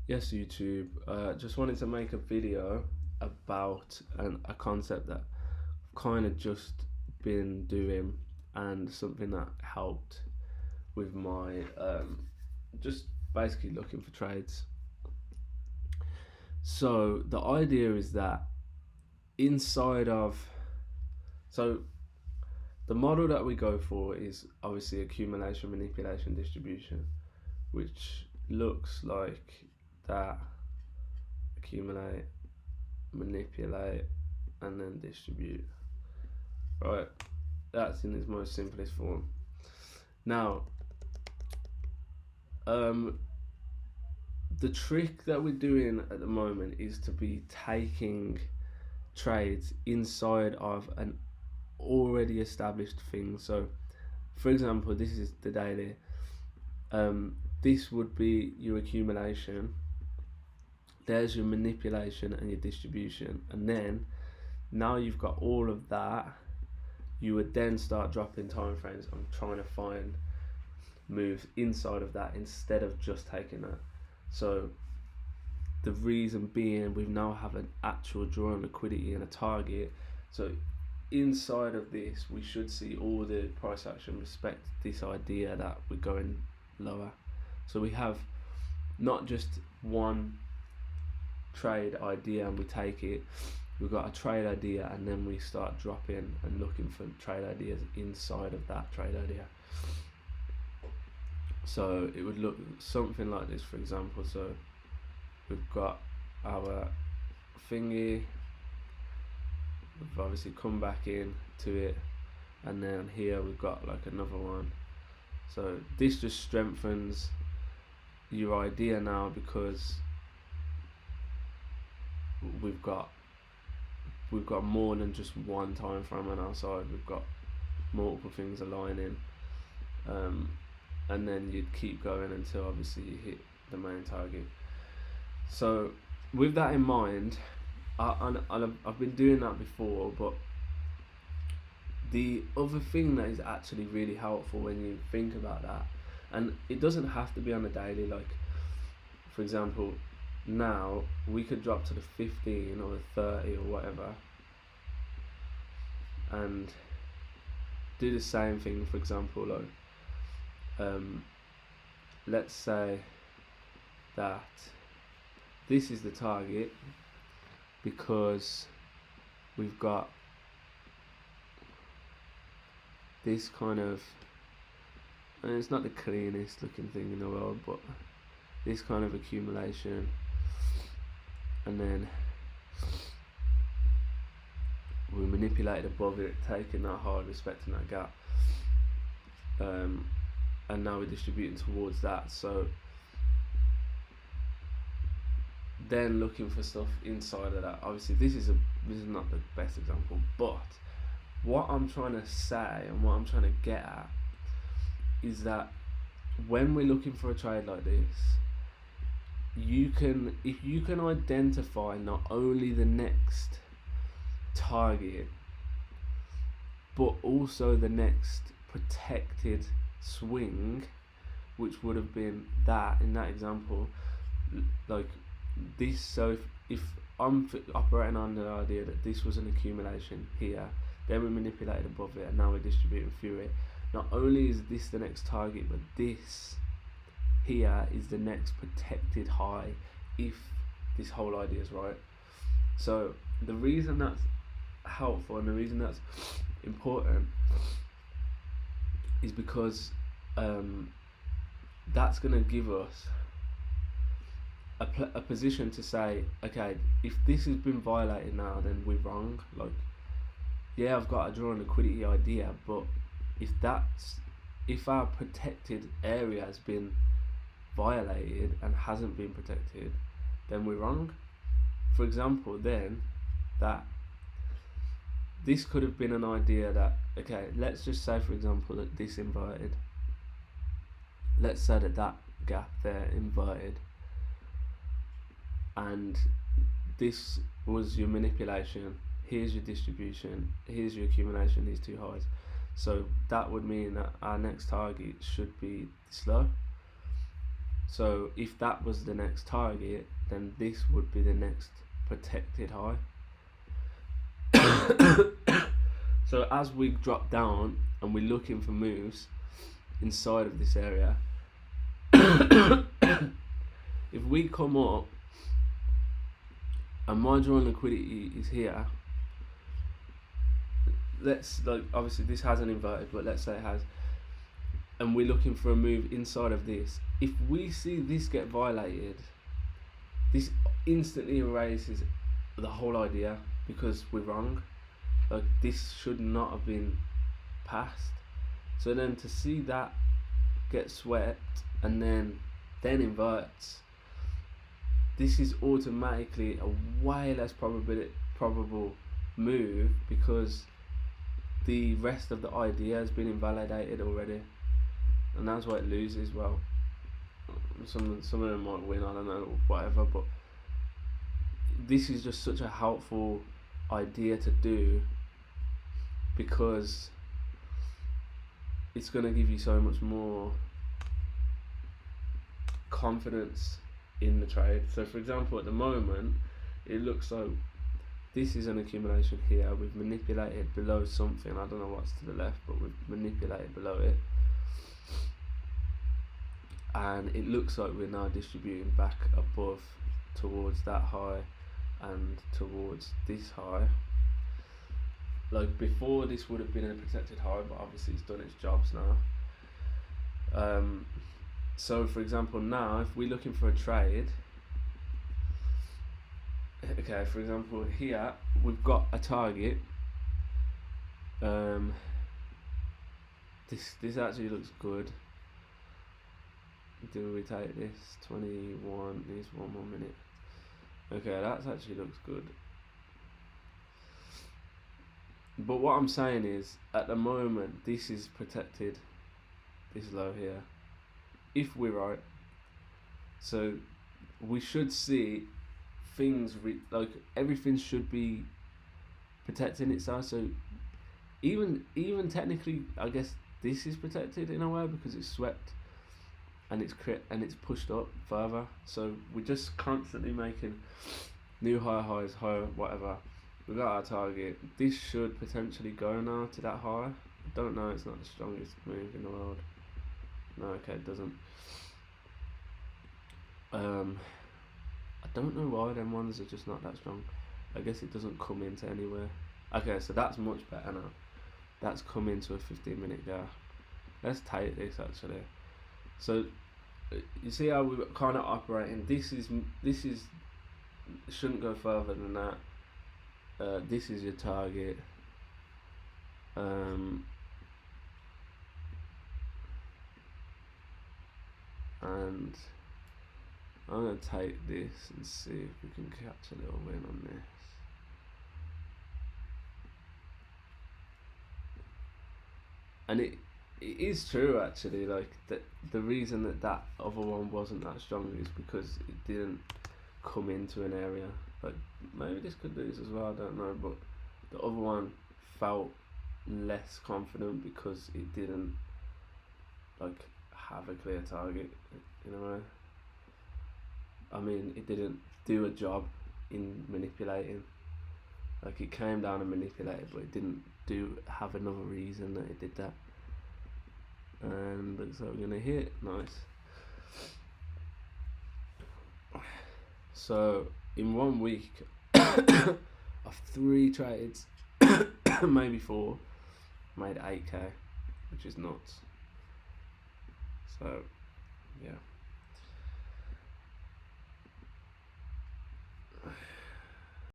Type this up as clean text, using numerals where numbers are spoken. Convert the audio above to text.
Yes, YouTube. Just wanted to make a video about a concept that I've kind of just been doing and something that helped with my just basically looking for trades. So the idea is that inside of so the model that we go for is obviously accumulation, manipulation, distribution, which looks like that: accumulate, manipulate, and then distribute. Right, that's in its most simplest form. Now, um, the trick that we're doing at the moment is to be taking trades inside of an already established thing. So, for example, this is the daily. This would be your accumulation. There's your manipulation and your distribution, and then now you've got all of that. You would then start dropping time frames. I'm trying to find moves inside of that instead of just taking that. So the reason being, we now have an actual drawing liquidity and a target. So inside of this, we should see all the price action respect this idea that we're going lower. So we have not just one trade idea and we take it. We've got a trade idea and then we start dropping and looking for trade ideas inside of that trade idea. So it would look something like this, for example. So we've got our thingy, we've obviously come back in to it, and then here we've got like another one. So this just strengthens your idea now, because we've got more than just one time frame on our side. We've got multiple things aligning, and then you'd keep going until obviously you hit the main target. So with that in mind, I've been doing that before, but the other thing that is actually really helpful when you think about that, and it doesn't have to be on a daily, like for example, now we could drop to the 15 or the 30 or whatever and do the same thing. For example, like let's say that this is the target because we've got this kind of, and it's not the cleanest looking thing in the world, but this kind of accumulation, and then we manipulate above it, taking that hard, respecting that gap, and now we're distributing towards that. So then looking for stuff inside of that. Obviously this is not the best example, but what I'm trying to say and what I'm trying to get at is that when we're looking for a trade like this, if you can identify not only the next target but also the next protected swing, which would have been that in that example, like this. So if I'm operating on the idea that this was an accumulation here, then we manipulated above it and now we're distributing through it, not only is this the next target, but this here is the next protected high, if this whole idea is right. So the reason that's helpful and the reason that's important is because that's going to give us a position to say, okay, if this has been violated now, then we're wrong. Like, yeah, I've got a draw and liquidity idea, but if our protected area has been violated and hasn't been protected, then we're wrong. For example, then that this could have been an idea that, okay, let's just say for example that this inverted, let's say that gap there inverted, and this was your manipulation, here's your distribution, here's your accumulation, these two highs. So that would mean that our next target should be this low. So if that was the next target, then this would be the next protected high. So as we drop down and we're looking for moves inside of this area, if we come up and my drawn liquidity is here, let's, like, obviously this hasn't inverted, but let's say it has, and we're looking for a move inside of this. If we see this get violated, this instantly erases the whole idea, because we're wrong. Like, this should not have been passed. So then to see that get swept and then inverts, this is automatically a way less probable move, because the rest of the idea has been invalidated already, and that's why it loses. Well, some of them might win, I don't know, whatever, but this is just such a helpful idea to do, because it's going to give you so much more confidence in the trade. So for example, at the moment it looks like this is an accumulation here. We've manipulated below something, I don't know what's to the left, but we've manipulated below it, and it looks like we're now distributing back above towards that high and towards this high. Like, before this would have been a protected high, but obviously it's done its jobs now. So for example, now if we're looking for a trade, okay, for example here we've got a target. This actually looks good. Do we take this? 21 needs 1 more minute. Okay, that actually looks good. But what I'm saying is, at the moment this is protected, this low here, if we're right. So we should see things like everything should be protecting itself. So even technically, I guess this is protected in a way, because it's swept and it's pushed up further. So we're just constantly making new highs, higher, whatever. We got our target. This should potentially go now to that high. I don't know, it's not the strongest move in the world. No, okay, it doesn't. I don't know why them ones are just not that strong. I guess it doesn't come into anywhere. Okay, so that's much better now. That's come into a 15-minute gap. Let's take this actually. So you see how we're kind of operating. This is shouldn't go further than that. This is your target. And I'm going to take this and see if we can catch a little win on this. And it is true actually, like the reason that other one wasn't that strong is because it didn't come into an area. Like, maybe this could lose as well, I don't know, but the other one felt less confident because it didn't like have a clear target in a way. I mean, it didn't do a job in manipulating. Like, it came down and manipulated, but it didn't have another reason that it did that. And looks like we're gonna hit. Nice. So in 1 week of 3 trades, maybe 4, made 8k, which is nuts. So yeah.